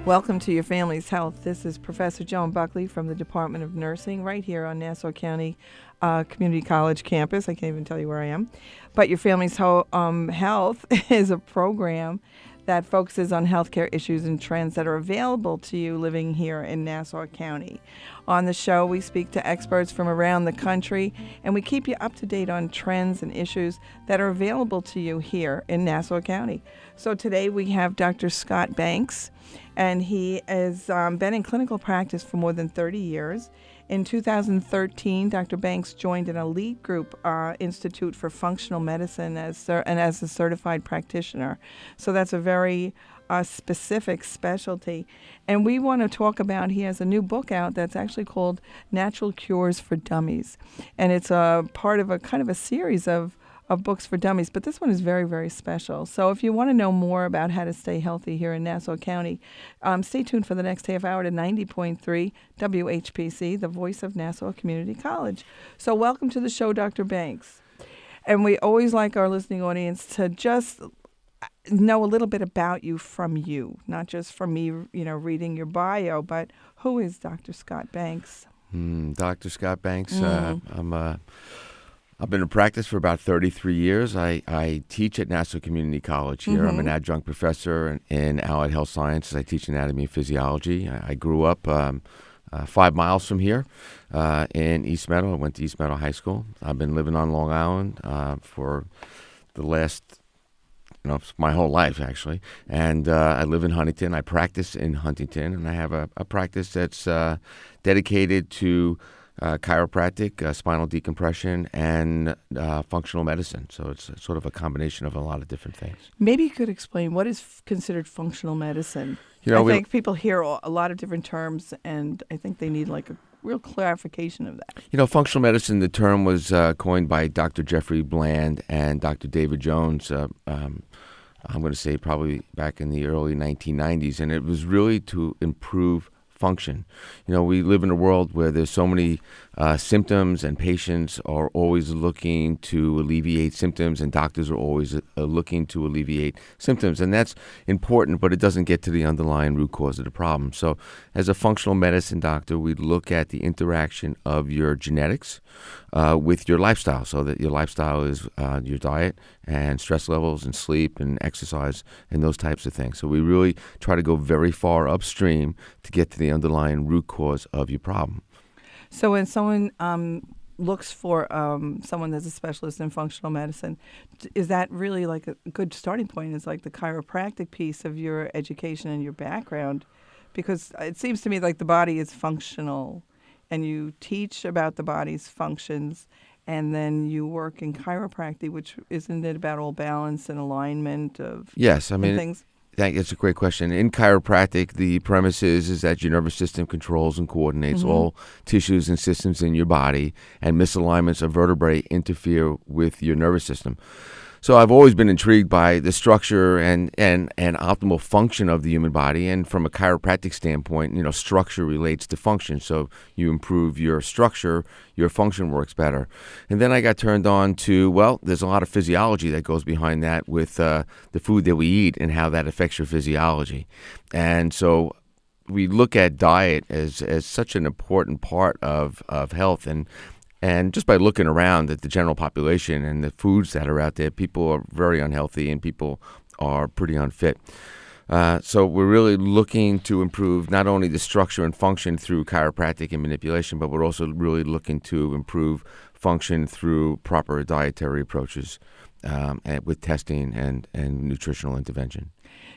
Welcome to Your Family's Health. This is Professor Joan Buckley from the Department of Nursing right here on Nassau County Community College campus. I can't even tell you where I am. But Your Family's Health is a program that focuses on healthcare issues and trends that are available to you living here in Nassau County. On the show, we speak to experts from around the country, and we keep you up to date on trends and issues that are available to you here in Nassau County. So today we have Dr. Scott Banks, and he has been in clinical practice for more than 30 years. In 2013, Dr. Banks joined an elite group Institute for Functional Medicine as a certified practitioner. So that's a very specific specialty. And we want to talk about, he has a new book out that's actually called Natural Cures for Dummies. And it's a part of a kind of a series of books for dummies, but this one is very, very special. So if you want to know more about how to stay healthy here in Nassau County, stay tuned for the next half hour to 90.3 WHPC, the voice of Nassau Community College. So welcome to the show, Dr. Banks. And we always like our listening audience to just know a little bit about you from you, not just from me, reading your bio, but who is Dr. Scott Banks? Dr. Scott Banks, I've been in practice for about 33 years. I teach at Nassau Community College here. I'm an adjunct professor in allied health sciences. I teach anatomy and physiology. I grew up 5 miles from here in East Meadow. I went to East Meadow High School. I've been living on Long Island for the last, my whole life, actually. And I live in Huntington. I practice in Huntington, and I have a practice that's dedicated to chiropractic, spinal decompression, and functional medicine. So it's sort of a combination of a lot of different things. Maybe you could explain what is considered functional medicine. I think people hear a lot of different terms, and I think they need like a real clarification of that. Functional medicine, the term was coined by Dr. Jeffrey Bland and Dr. David Jones, I'm going to say probably back in the early 1990s, and it was really to improve function. We live in a world where there's so many symptoms, and patients are always looking to alleviate symptoms, and doctors are always looking to alleviate symptoms. And that's important, but it doesn't get to the underlying root cause of the problem. So as a functional medicine doctor, we look at the interaction of your genetics with your lifestyle, so that your lifestyle is your diet and stress levels and sleep and exercise and those types of things. So we really try to go very far upstream to get to the underlying root cause of your problem. So when someone looks for someone that's a specialist in functional medicine, is that really like a good starting point? Is like the chiropractic piece of your education and your background? Because it seems to me like the body is functional, and you teach about the body's functions, and then you work in chiropractic, which isn't it about all balance and alignment of things? It's a great question. In chiropractic, the premise is that your nervous system controls and coordinates all tissues and systems in your body, and misalignments of vertebrae interfere with your nervous system. So I've always been intrigued by the structure and optimal function of the human body. And from a chiropractic standpoint, structure relates to function. So you improve your structure, your function works better. And then I got turned on to, there's a lot of physiology that goes behind that with the food that we eat and how that affects your physiology. And so we look at diet as such an important part of health. And just by looking around at the general population and the foods that are out there, people are very unhealthy and people are pretty unfit. So we're really looking to improve not only the structure and function through chiropractic and manipulation, but we're also really looking to improve function through proper dietary approaches with testing and nutritional intervention.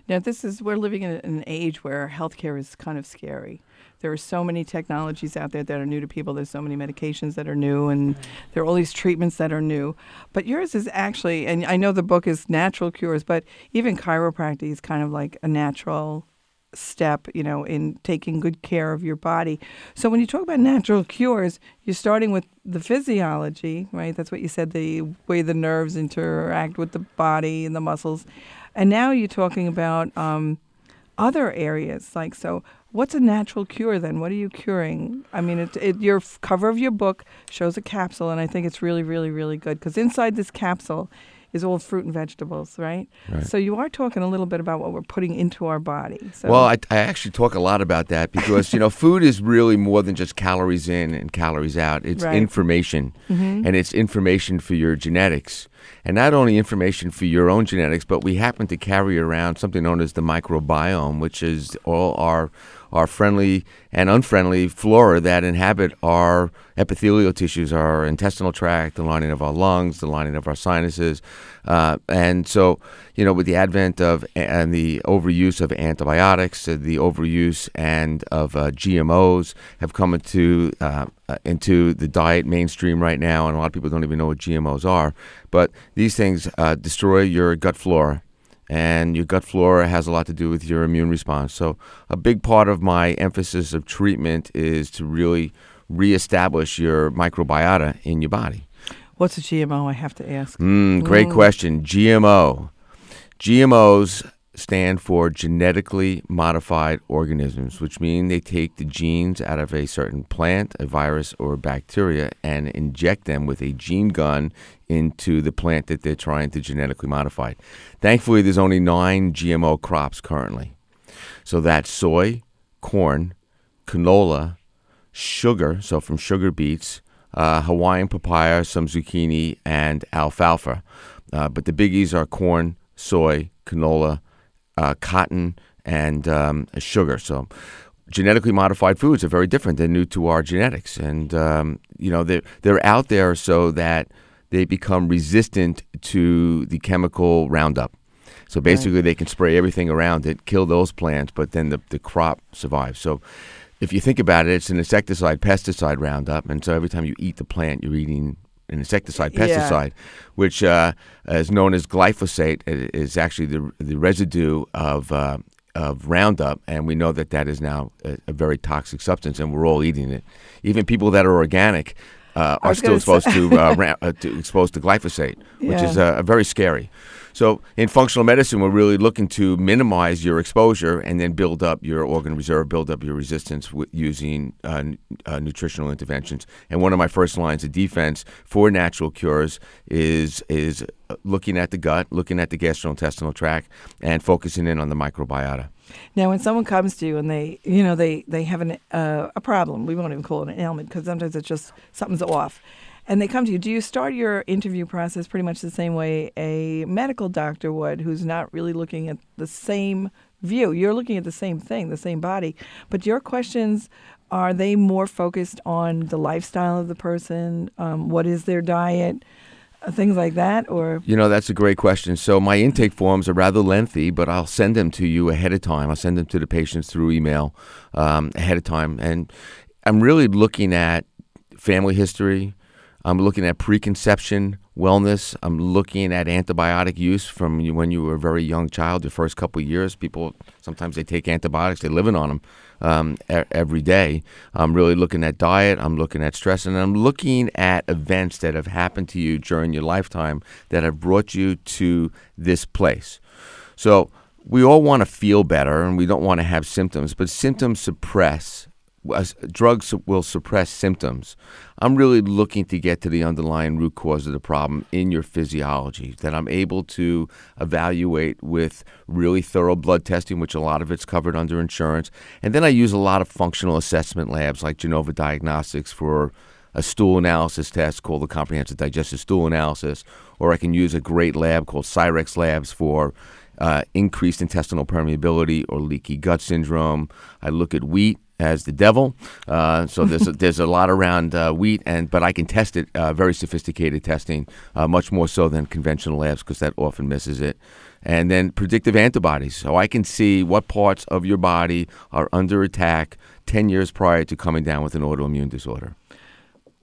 Now, we're living in an age where healthcare is kind of scary. There are so many technologies out there that are new to people. There's so many medications that are new, and there are all these treatments that are new. But yours is actually, and I know the book is Natural Cures, but even chiropractic is kind of like a natural step, in taking good care of your body. So when you talk about natural cures, you're starting with the physiology, right? That's what you said, the way the nerves interact with the body and the muscles. And now you're talking about other areas. So what's a natural cure then? What are you curing? I mean, your cover of your book shows a capsule, and I think it's really, really, really good, because inside this capsule is all fruit and vegetables, right? Right. So you are talking a little bit about what we're putting into our body. So Well, I actually talk a lot about that because, food is really more than just calories in and calories out. It's Right. information, and it's information for your genetics. And not only information for your own genetics, but we happen to carry around something known as the microbiome, which is all our friendly and unfriendly flora that inhabit our epithelial tissues, our intestinal tract, the lining of our lungs, the lining of our sinuses. And so, with the advent of and the overuse of antibiotics, the overuse and of GMOs have come into the diet mainstream right now, and a lot of people don't even know what GMOs are. But these things destroy your gut flora. And your gut flora has a lot to do with your immune response. So a big part of my emphasis of treatment is to really reestablish your microbiota in your body. what's a GMO, I have to ask? Great question. GMOs stand for genetically modified organisms, which mean they take the genes out of a certain plant, a virus, or a bacteria and inject them with a gene gun into the plant that they're trying to genetically modify. Thankfully, there's only 9 GMO crops currently. So that's soy, corn, canola, sugar, so from sugar beets, Hawaiian papaya, some zucchini, and alfalfa. But the biggies are corn, soy, canola, cotton, and sugar. So genetically modified foods are very different. They're new to our genetics. And, they're out there so that they become resistant to the chemical Roundup. So basically they can spray everything around it, kill those plants, but then the crop survives. So if you think about it, it's an insecticide, pesticide Roundup. And so every time you eat the plant, you're eating an insecticide, pesticide, which is known as glyphosate. It is actually the residue of Roundup, and we know that is now a very toxic substance, and we're all eating it. Even people that are organic are still exposed exposed to glyphosate, which is very scary. So in functional medicine, we're really looking to minimize your exposure and then build up your organ reserve, build up your resistance using nutritional interventions. And one of my first lines of defense for natural cures is looking at the gut, looking at the gastrointestinal tract, and focusing in on the microbiota. Now, when someone comes to you and they have a problem, we won't even call it an ailment because sometimes it's just something's off, and they come to you, do you start your interview process pretty much the same way a medical doctor would, who's not really looking at the same view? You're looking at the same thing, the same body, but your questions, are they more focused on the lifestyle of the person? What is their diet? Things like that, or? That's a great question. So my intake forms are rather lengthy, but I'll send them to you ahead of time. I'll send them to the patients through email ahead of time. And I'm really looking at family history. I'm looking at preconception wellness. I'm looking at antibiotic use from when you were a very young child, the first couple of years. People, sometimes they take antibiotics, they're living on them every day. I'm really looking at diet. I'm looking at stress. And I'm looking at events that have happened to you during your lifetime that have brought you to this place. So we all want to feel better and we don't want to have symptoms, but symptoms suppress. Drugs will suppress symptoms. I'm really looking to get to the underlying root cause of the problem in your physiology, that I'm able to evaluate with really thorough blood testing, which a lot of it's covered under insurance. And then I use a lot of functional assessment labs like Genova Diagnostics for a stool analysis test called the Comprehensive Digestive Stool Analysis, or I can use a great lab called Cyrex Labs for increased intestinal permeability or leaky gut syndrome. I look at wheat as the devil, so there's a lot around wheat, but I can test it, very sophisticated testing, much more so than conventional labs because that often misses it. And then predictive antibodies, so I can see what parts of your body are under attack 10 years prior to coming down with an autoimmune disorder.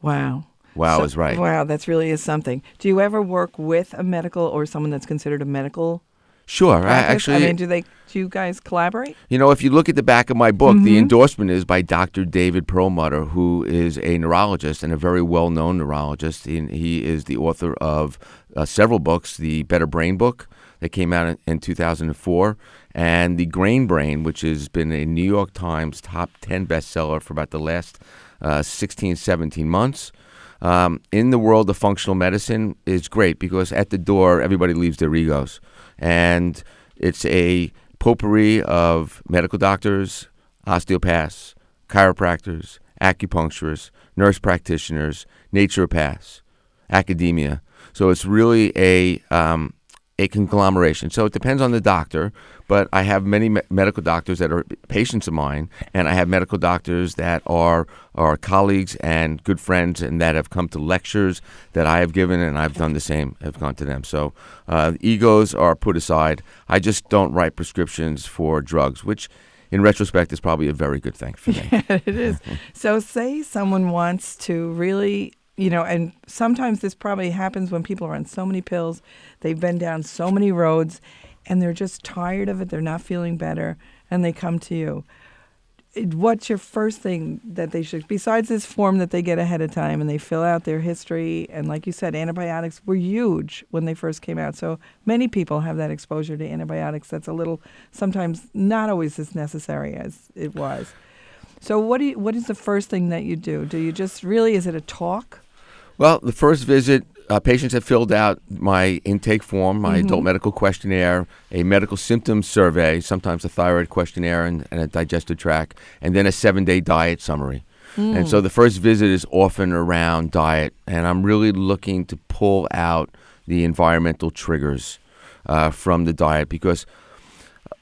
Wow. Wow is right. Wow, that really is something. Do you ever work with a medical or someone that's considered a medical? Sure. Actually, do you guys collaborate? If you look at the back of my book, the endorsement is by Dr. David Perlmutter, who is a neurologist and a very well-known neurologist. He is the author of several books, the Better Brain book that came out in 2004, and the Grain Brain, which has been a New York Times top 10 bestseller for about the last 16, 17 months. in the world of functional medicine is great because at the door, everybody leaves their egos. And it's a potpourri of medical doctors, osteopaths, chiropractors, acupuncturists, nurse practitioners, naturopaths, academia. So it's really a conglomeration. So it depends on the doctor, but I have many medical doctors that are patients of mine, and I have medical doctors that are colleagues and good friends and that have come to lectures that I have given, and I've done the same, have gone to them. So egos are put aside. I just don't write prescriptions for drugs, which in retrospect is probably a very good thing for me. It is. So say someone wants to really, and sometimes this probably happens when people are on so many pills, they've been down so many roads, and they're just tired of it, they're not feeling better, and they come to you. What's your first thing that they should, besides this form that they get ahead of time and they fill out their history, and like you said, antibiotics were huge when they first came out, so many people have that exposure to antibiotics that's a little, sometimes not always as necessary as it was. So what is the first thing that you do? Do you just really, is it a talk? Well, the first visit, patients have filled out my intake form, my adult medical questionnaire, a medical symptoms survey, sometimes a thyroid questionnaire and a digestive tract, and then a 7-day diet summary. And so the first visit is often around diet, and I'm really looking to pull out the environmental triggers from the diet, because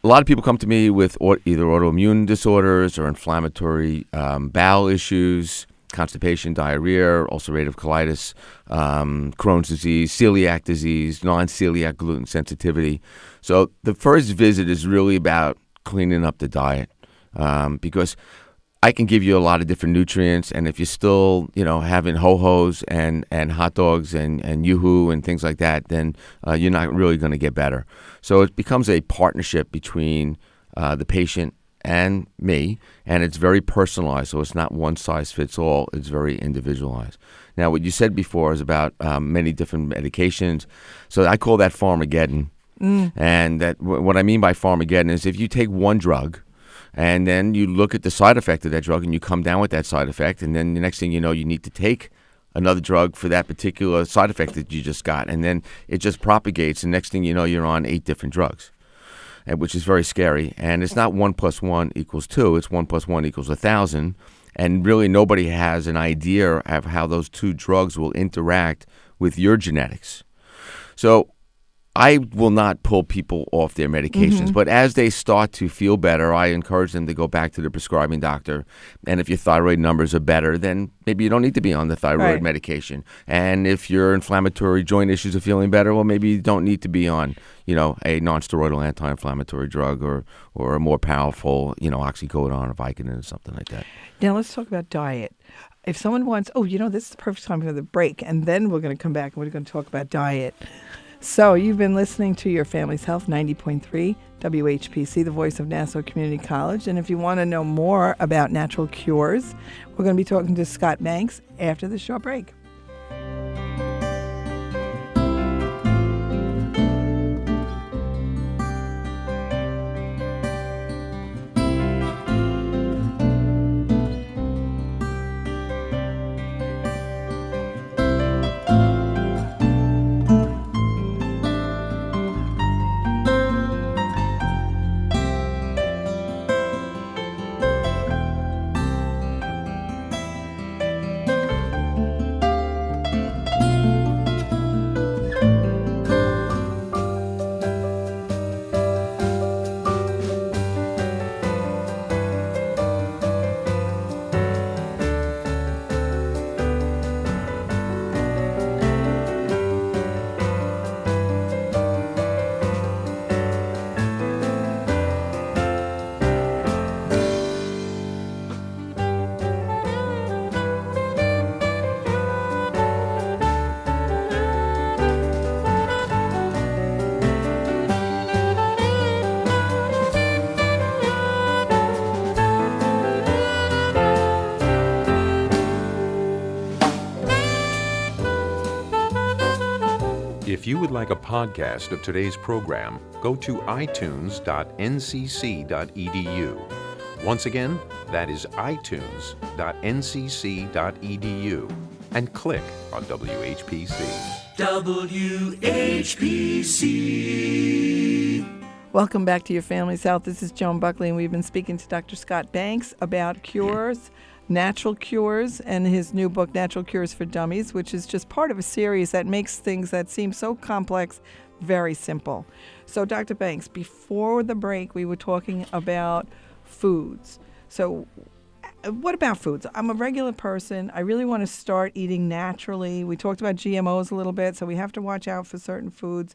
a lot of people come to me with either autoimmune disorders or inflammatory bowel issues, constipation, diarrhea, ulcerative colitis, Crohn's disease, celiac disease, non-celiac gluten sensitivity. So the first visit is really about cleaning up the diet, because I can give you a lot of different nutrients, and if you're still, having ho-hos and hot dogs and yoo-hoo and things like that, then you're not really going to get better. So it becomes a partnership between the patient and me, and it's very personalized, so it's not one size fits all, it's very individualized. Now, what you said before is about many different medications, so I call that Pharmageddon. And that what I mean by Pharmageddon is if you take one drug and then you look at the side effect of that drug and you come down with that side effect, and then the next thing you know, you need to take another drug for that particular side effect that you just got, and then it just propagates, and next thing you know, you're on 8 different drugs. Which is very scary. And it's not 1 + 1 = 2. It's 1 + 1 = 1,000. And really nobody has an idea of how those 2 drugs will interact with your genetics. So I will not pull people off their medications, but as they start to feel better, I encourage them to go back to the prescribing doctor. And if your thyroid numbers are better, then maybe you don't need to be on the thyroid medication. And if your inflammatory joint issues are feeling better, well, maybe you don't need to be on, a non-steroidal anti-inflammatory drug or a more powerful, oxycodone or Vicodin or something like that. Now let's talk about diet. If someone wants, this is the perfect time for the break, and then we're going to come back and we're going to talk about diet. So you've been listening to Your Family's Health, 90.3 WHPC, the voice of Nassau Community College. And if you want to know more about natural cures, we're going to be talking to Scott Banks after this short break. If you would like a podcast of today's program, go to itunes.ncc.edu. Once again, that is itunes.ncc.edu. and click on WHPC. WHPC. Welcome back to Your Family's Health. This is Joan Buckley, and we've been speaking to Dr. Scott Banks about cures, natural cures, and his new book, Natural Cures for Dummies, which is just part of a series that makes things that seem so complex very simple. So, Dr. Banks, before the break, we were talking about foods. So, what about foods? I'm a regular person. I really want to start eating naturally. We talked about GMOs a little bit, so we have to watch out for certain foods.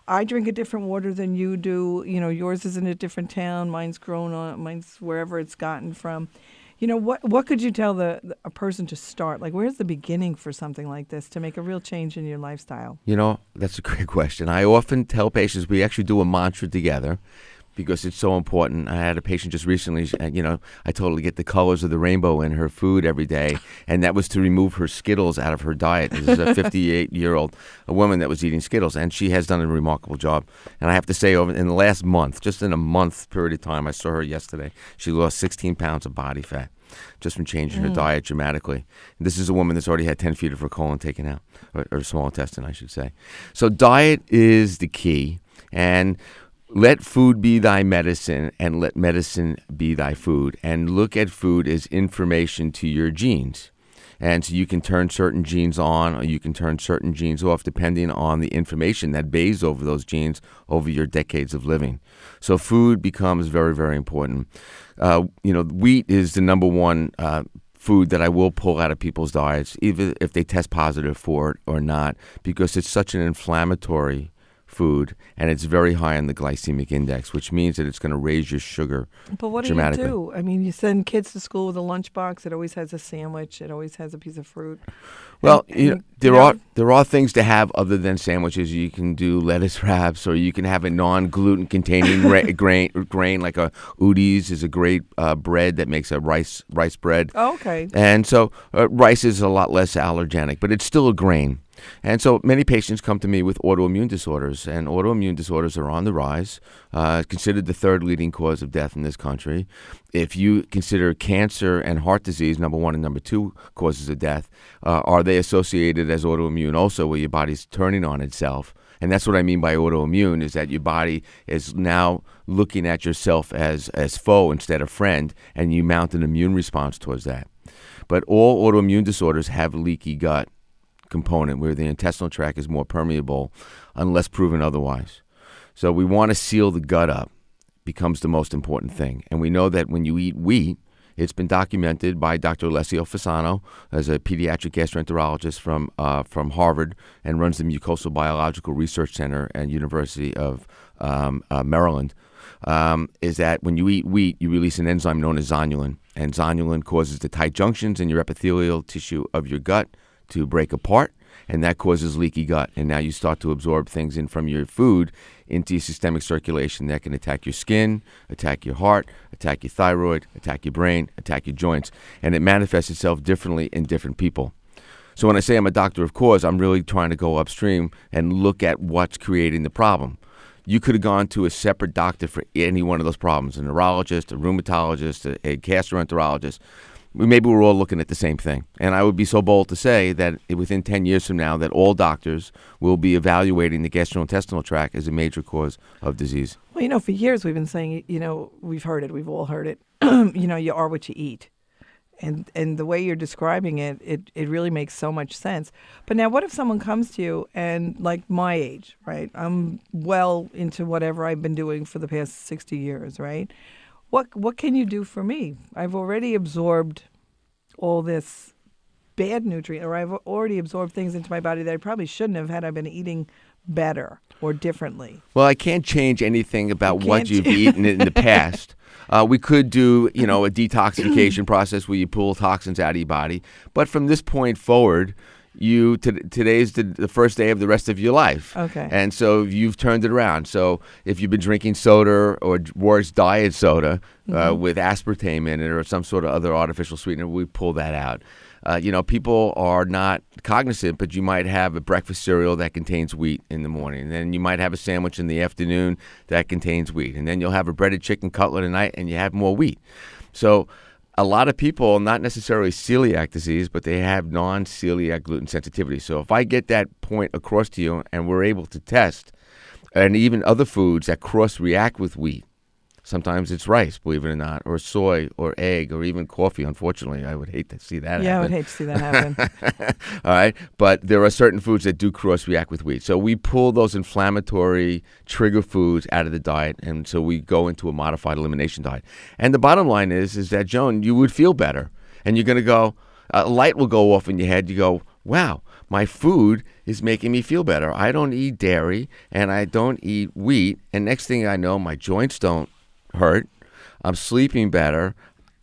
I drink a different water than you do. You know, yours is in a different town. Mine's mine's wherever it's gotten from. You know, what could you tell a person to start? Like, where's the beginning for something like this to make a real change in your lifestyle? You know, that's a great question. I often tell patients we actually do a mantra together because it's so important. I had a patient just recently, I told her to get the colors of the rainbow in her food every day, and that was to remove her Skittles out of her diet. This is a 58-year-old woman that was eating Skittles, and she has done a remarkable job. And I have to say, in the last month, just in a month period of time, I saw her yesterday, she lost 16 pounds of body fat just from changing her diet dramatically. And this is a woman that's already had 10 feet of her colon taken out, or small intestine, I should say. So diet is the key, and let food be thy medicine, and let medicine be thy food. And look at food as information to your genes. And so you can turn certain genes on or you can turn certain genes off depending on the information that bathes over those genes over your decades of living. So food becomes very, very important. Wheat is the number one food that I will pull out of people's diets, even if they test positive for it or not, because it's such an inflammatory food, and it's very high on the glycemic index, which means that it's going to raise your sugar But what dramatically. do you do? I mean, you send kids to school with a lunchbox. It always has a sandwich. It always has a piece of fruit. Well, And there are things to have other than sandwiches. You can do lettuce wraps, or you can have a non-gluten containing grain like a Udi's is a great bread that makes a rice bread. Oh, okay. And so rice is a lot less allergenic, but it's still a grain. And so many patients come to me with autoimmune disorders, and autoimmune disorders are on the rise, considered the third leading cause of death in this country. If you consider cancer and heart disease number one and number two causes of death, are they associated as autoimmune also, where your body's turning on itself? And that's what I mean by autoimmune, is that your body is now looking at yourself as foe instead of friend, and you mount an immune response towards that. But all autoimmune disorders have leaky gut component where the intestinal tract is more permeable unless proven otherwise. So we want to seal the gut up, becomes the most important thing. And we know that when you eat wheat, it's been documented by Dr. Alessio Fasano, as a pediatric gastroenterologist from Harvard and runs the Mucosal Biological Research Center at University of Maryland, is that when you eat wheat, you release an enzyme known as zonulin. And zonulin causes the tight junctions in your epithelial tissue of your gut to break apart, and that causes leaky gut. And now you start to absorb things in from your food into your systemic circulation that can attack your skin, attack your heart, attack your thyroid, attack your brain, attack your joints. And it manifests itself differently in different people. So when I say I'm a doctor of cause, I'm really trying to go upstream and look at what's creating the problem. You could have gone to a separate doctor for any one of those problems, a neurologist, a rheumatologist, a gastroenterologist. Maybe we're all looking at the same thing. And I would be so bold to say that within 10 years from now that all doctors will be evaluating the gastrointestinal tract as a major cause of disease. Well, for years we've been saying, we've heard it, we've all heard it, you are what you eat. And the way you're describing it really makes so much sense. But now what if someone comes to you and, like my age, right? I'm well into whatever I've been doing for the past 60 years, right? What can you do for me? I've already absorbed all this bad nutrient, or I've already absorbed things into my body that I probably shouldn't have had I been eating better or differently. Well, I can't change anything about what you've eaten in the past. We could do, a detoxification process where you pull toxins out of your body. But from this point forward, today's the first day of the rest of your life. Okay. And so you've turned it around. So if you've been drinking soda or worse, diet soda with aspartame in it or some sort of other artificial sweetener, we pull that out. People are not cognizant, but you might have a breakfast cereal that contains wheat in the morning. And then you might have a sandwich in the afternoon that contains wheat. And then you'll have a breaded chicken cutlet at night and you have more wheat. So a lot of people, not necessarily celiac disease, but they have non-celiac gluten sensitivity. So if I get that point across to you and we're able to test, and even other foods that cross-react with wheat, sometimes it's rice, believe it or not, or soy, or egg, or even coffee. Unfortunately, I would hate to see that happen. Yeah, I would hate to see that happen. All right, but there are certain foods that do cross-react with wheat. So we pull those inflammatory trigger foods out of the diet, and so we go into a modified elimination diet. And the bottom line is that, Joan, you would feel better, and you're going to go, a light will go off in your head. You go, wow, my food is making me feel better. I don't eat dairy, and I don't eat wheat, and next thing I know, my joints don't hurt. I'm sleeping better.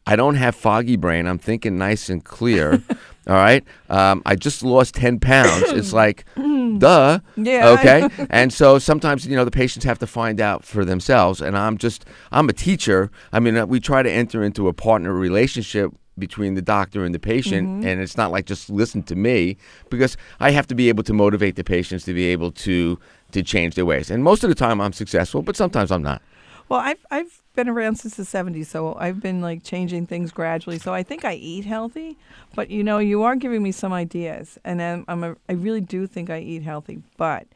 I don't have foggy brain. I'm thinking nice and clear. All right. I just lost 10 pounds. It's like, duh. Yeah. Okay. And so sometimes, the patients have to find out for themselves. And I'm a teacher. I mean, we try to enter into a partner relationship between the doctor and the patient, and it's not like just listen to me, because I have to be able to motivate the patients to be able to change their ways. And most of the time I'm successful, but sometimes I'm not. Well, I've been around since the 70s, so I've been like changing things gradually. So I think I eat healthy, but you are giving me some ideas, and I really do think I eat healthy. But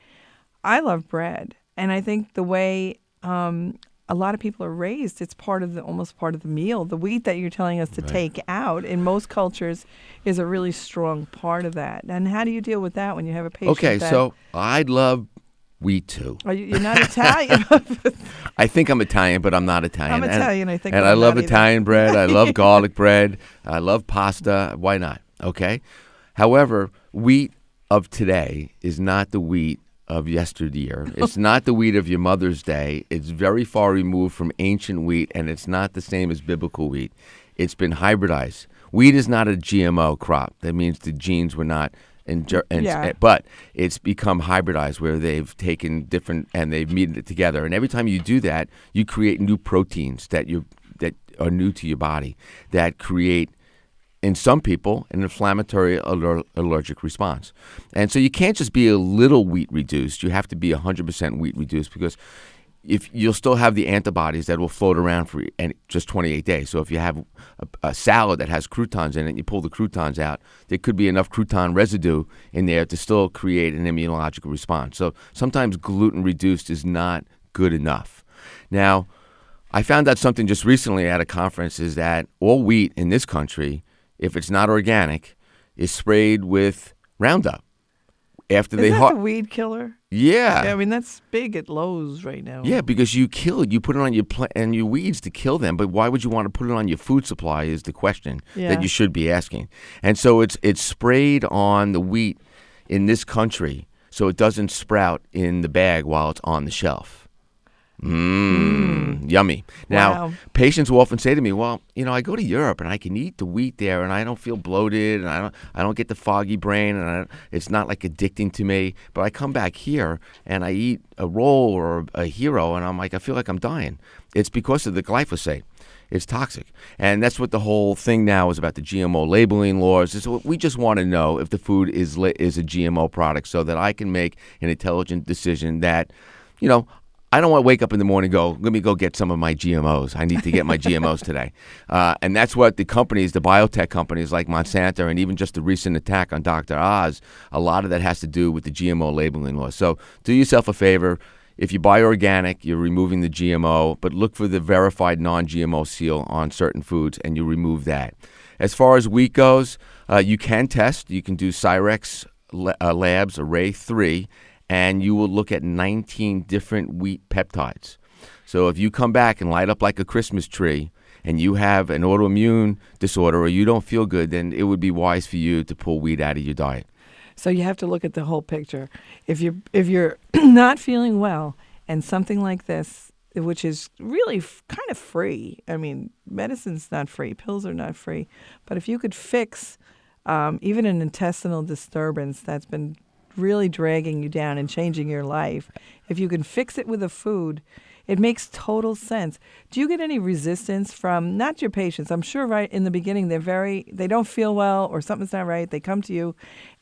I love bread, and I think the way a lot of people are raised, it's almost part of the meal. The wheat that you're telling us to take out in most cultures is a really strong part of that. And how do you deal with that when you have a patient? Okay, so I love wheat too. You're not Italian. I think I'm Italian, but I'm not Italian. I'm Italian, I think. And but I I'm love not either. Italian bread. I love garlic bread. I love pasta. Why not? Okay. However, wheat of today is not the wheat of yesteryear. It's not the wheat of your Mother's Day. It's very far removed from ancient wheat, and it's not the same as biblical wheat. It's been hybridized. Wheat is not a GMO crop. That means the genes were not but it's become hybridized, where they've taken different and they've meted it together. And every time you do that, you create new proteins that are new to your body, that create, in some people, an inflammatory allergic response. And so you can't just be a little wheat reduced. You have to be 100% wheat reduced, because if you'll still have the antibodies that will float around for just 28 days. So if you have a salad that has croutons in it, and you pull the croutons out, there could be enough crouton residue in there to still create an immunological response. So sometimes gluten reduced is not good enough. Now, I found out something just recently at a conference, is that all wheat in this country, if it's not organic, is sprayed with Roundup. After Is that the weed killer? Yeah. I mean, that's big at Lowe's right now. Yeah, because you put it on your and your weeds to kill them. But why would you want to put it on your food supply is the question that you should be asking. And so it's sprayed on the wheat in this country, so it doesn't sprout in the bag while it's on the shelf. Yummy. Now, patients will often say to me, well, I go to Europe and I can eat the wheat there and I don't feel bloated and I don't get the foggy brain and it's not like addicting to me. But I come back here and I eat a roll or a hero and I'm like, I feel like I'm dying. It's because of the glyphosate. It's toxic. And that's what the whole thing now is about, the GMO labeling laws. Is we just want to know if the food is a GMO product, so that I can make an intelligent decision that, I don't want to wake up in the morning and go, let me go get some of my GMOs. I need to get my GMOs today. And that's what the companies, the biotech companies like Monsanto, and even just the recent attack on Dr. Oz, a lot of that has to do with the GMO labeling laws. So do yourself a favor. If you buy organic, you're removing the GMO, but look for the verified non-GMO seal on certain foods, and you remove that. As far as wheat goes, you can test. You can do Cyrex Labs Array 3, and you will look at 19 different wheat peptides. So if you come back and light up like a Christmas tree and you have an autoimmune disorder or you don't feel good, then it would be wise for you to pull wheat out of your diet. So you have to look at the whole picture. If you're not feeling well, and something like this, which is really kind of free. I mean, medicine's not free. Pills are not free. But if you could fix even an intestinal disturbance that's been really dragging you down and changing your life, if you can fix it with a food, it makes total sense. Do you get any resistance from, not your patients? I'm sure right in the beginning they don't feel well or something's not right. They come to you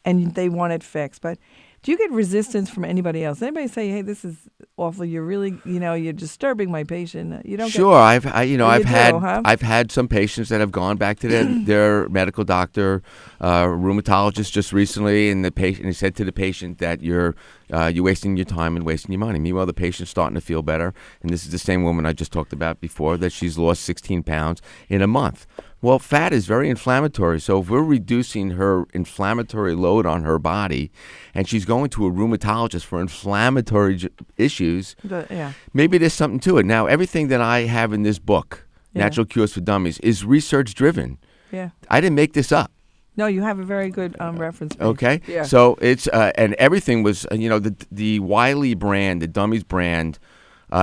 and they want it fixed. But do you get resistance from anybody else? Anybody say, hey, this is awful. You're really, you're disturbing my patient. You don't Sure, I've huh? had some patients that have gone back to their medical doctor, rheumatologist just recently, and he said to the patient that you're wasting your time and wasting your money. Meanwhile, the patient's starting to feel better, and this is the same woman I just talked about before, that she's lost 16 pounds in a month. Well, fat is very inflammatory, so if we're reducing her inflammatory load on her body, and she's going to a rheumatologist for inflammatory issues, maybe there's something to it. Now, everything that I have in this book, Natural Cures for Dummies, is research-driven. Yeah. I didn't make this up. No, you have a very good reference page. Okay. Yeah. So it's and everything was the Wiley brand, the Dummies brand.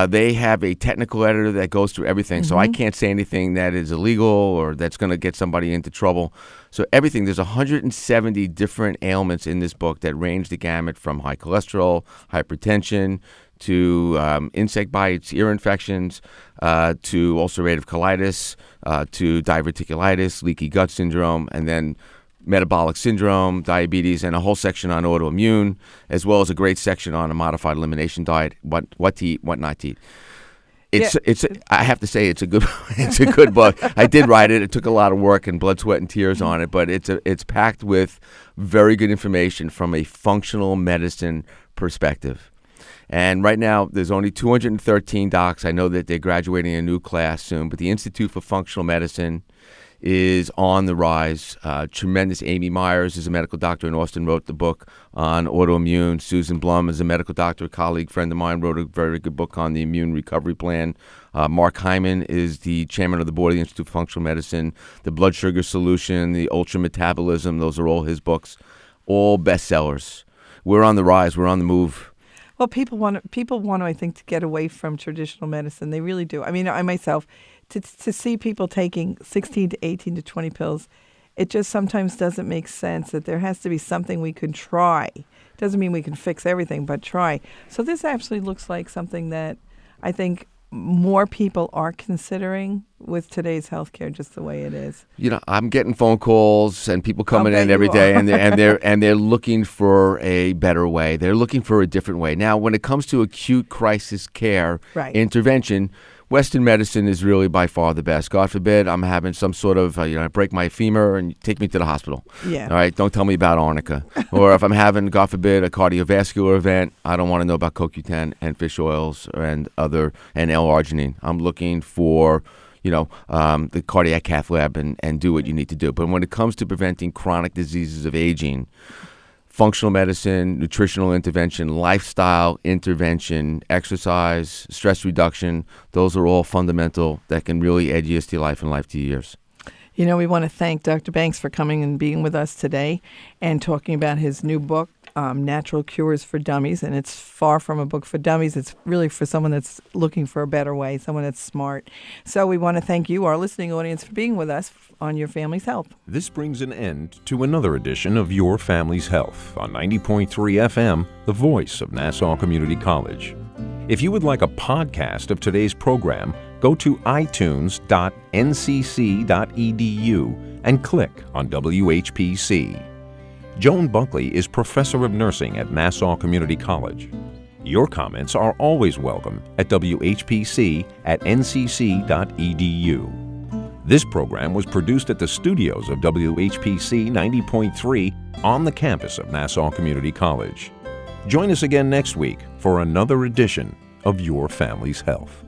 They have a technical editor that goes through everything, so I can't say anything that is illegal or that's going to get somebody into trouble. So everything, there's 170 different ailments in this book that range the gamut from high cholesterol, hypertension, to insect bites, ear infections, to ulcerative colitis, to diverticulitis, leaky gut syndrome, and then metabolic syndrome, diabetes, and a whole section on autoimmune, as well as a great section on a modified elimination diet, what to eat, what not to eat. I have to say it's a good book. I did write it. It took a lot of work and blood, sweat, and tears on it, but it's packed with very good information from a functional medicine perspective. And right now, there's only 213 docs. I know that they're graduating a new class soon, but the Institute for Functional Medicine is on the rise. Tremendous. Amy Myers is a medical doctor in Austin, wrote the book on autoimmune. Susan Blum is a medical doctor, a colleague, friend of mine, wrote a very good book on the immune recovery plan. Mark Hyman is the chairman of the board of the Institute for Functional Medicine. The Blood Sugar Solution, the Ultra Metabolism, those are all his books, all bestsellers. We're on the rise. We're on the move. Well, people want, I think, to get away from traditional medicine. They really do. I mean, I myself, to see people taking 16 to 18 to 20 pills, it just sometimes doesn't make sense. That there has to be something we can try. Doesn't mean we can fix everything, but try. So this actually looks like something that I think more people are considering with today's healthcare, just the way it is. I'm getting phone calls and people coming in every day, and they're looking for a better way. They're looking for a different way. Now, when it comes to acute crisis care intervention, Western medicine is really by far the best. God forbid I'm having some sort of, I break my femur and take me to the hospital. Yeah. All right, don't tell me about arnica. Or if I'm having, God forbid, a cardiovascular event, I don't want to know about CoQ10 and fish oils and L-arginine. I'm looking for the cardiac cath lab and do what you need to do. But when it comes to preventing chronic diseases of aging, functional medicine, nutritional intervention, lifestyle intervention, exercise, stress reduction, those are all fundamental that can really add years to your life and life to your years. We want to thank Dr. Banks for coming and being with us today and talking about his new book, Natural Cures for Dummies. And it's far from a book for dummies. It's really for someone that's looking for a better way, someone that's smart. So we want to thank you, our listening audience, for being with us on Your Family's Health. This brings an end to another edition of Your Family's Health on 90.3 FM, the voice of Nassau Community College. If you would like a podcast of today's program, go to itunes.ncc.edu and click on WHPC. Joan Buckley is Professor of Nursing at Nassau Community College. Your comments are always welcome at WHPC@ncc.edu. This program was produced at the studios of WHPC 90.3 on the campus of Nassau Community College. Join us again next week for another edition of Your Family's Health.